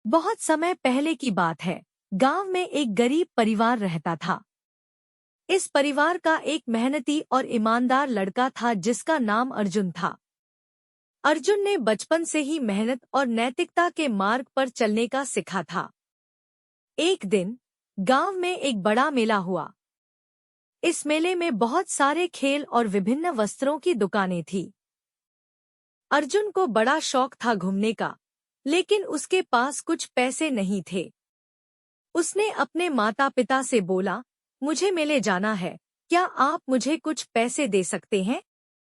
बहुत समय पहले की बात है। गांव में एक गरीब परिवार रहता था। इस परिवार का एक मेहनती और ईमानदार लड़का था जिसका नाम अर्जुन था। अर्जुन ने बचपन से ही मेहनत और नैतिकता के मार्ग पर चलने का सीखा था। एक दिन गांव में एक बड़ा मेला हुआ। इस मेले में बहुत सारे खेल और विभिन्न वस्त्रों की दुकानें थीं। अर्जुन को बड़ा शौक था घूमने का, लेकिन उसके पास कुछ पैसे नहीं थे। उसने अपने माता पिता से बोला, मुझे मेले जाना है, क्या आप मुझे कुछ पैसे दे सकते हैं?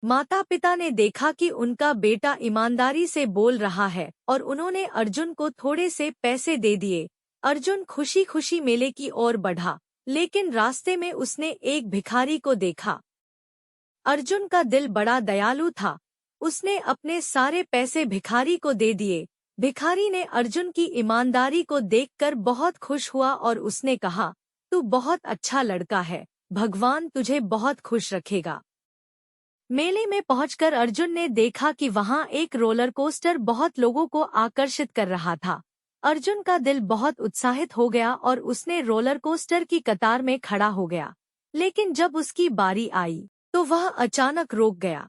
माता पिता ने देखा कि उनका बेटा ईमानदारी से बोल रहा है और उन्होंने अर्जुन को थोड़े से पैसे दे दिए। अर्जुन खुशी खुशी मेले की ओर बढ़ा, लेकिन रास्ते में उसने एक भिखारी को देखा। अर्जुन का दिल बड़ा दयालु था। उसने अपने सारे पैसे भिखारी को दे दिए। भिखारी ने अर्जुन की ईमानदारी को देखकर बहुत खुश हुआ और उसने कहा, तू बहुत अच्छा लड़का है, भगवान तुझे बहुत खुश रखेगा। मेले में पहुंचकर अर्जुन ने देखा कि वहां एक रोलर कोस्टर बहुत लोगों को आकर्षित कर रहा था। अर्जुन का दिल बहुत उत्साहित हो गया और उसने रोलर कोस्टर की कतार में खड़ा हो गया। लेकिन जब उसकी बारी आई तो वह अचानक रुक गया।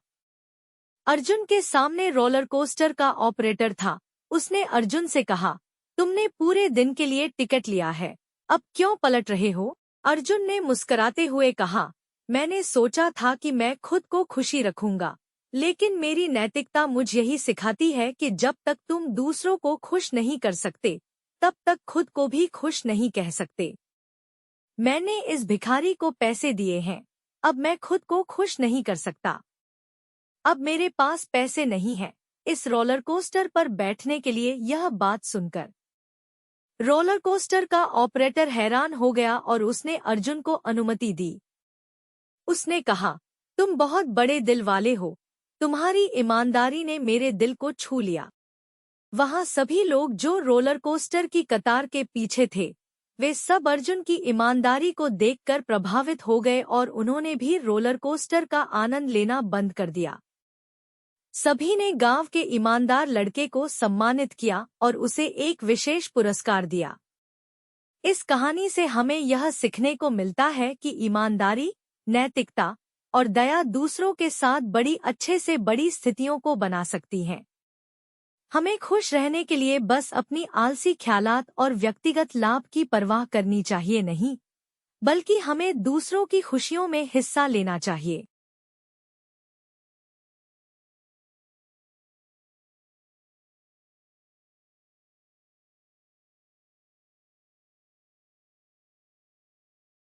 अर्जुन के सामने रोलर कोस्टर का ऑपरेटर था। उसने अर्जुन से कहा, तुमने पूरे दिन के लिए टिकट लिया है, अब क्यों पलट रहे हो? अर्जुन ने मुस्कुराते हुए कहा, मैंने सोचा था कि मैं खुद को खुशी रखूंगा, लेकिन मेरी नैतिकता मुझे यही सिखाती है कि जब तक तुम दूसरों को खुश नहीं कर सकते, तब तक खुद को भी खुश नहीं कह सकते। मैंने इस भिखारी को पैसे दिए हैं, अब मैं खुद को खुश नहीं कर सकता। अब मेरे पास पैसे नहीं हैं इस रोलर कोस्टर पर बैठने के लिए। यह बात सुनकर रोलर कोस्टर का ऑपरेटर हैरान हो गया और उसने अर्जुन को अनुमति दी। उसने कहा, तुम बहुत बड़े दिल वाले हो, तुम्हारी ईमानदारी ने मेरे दिल को छू लिया। वहां सभी लोग जो रोलर कोस्टर की कतार के पीछे थे, वे सब अर्जुन की ईमानदारी को देखकर प्रभावित हो गए और उन्होंने भी रोलर कोस्टर का आनंद लेना बंद कर दिया। सभी ने गांव के ईमानदार लड़के को सम्मानित किया और उसे एक विशेष पुरस्कार दिया। इस कहानी से हमें यह सीखने को मिलता है कि ईमानदारी, नैतिकता और दया दूसरों के साथ बड़ी अच्छे से बड़ी स्थितियों को बना सकती हैं। हमें खुश रहने के लिए बस अपनी आलसी ख्यालात और व्यक्तिगत लाभ की परवाह करनी चाहिए नहीं, बल्कि हमें दूसरों की खुशियों में हिस्सा लेना चाहिए।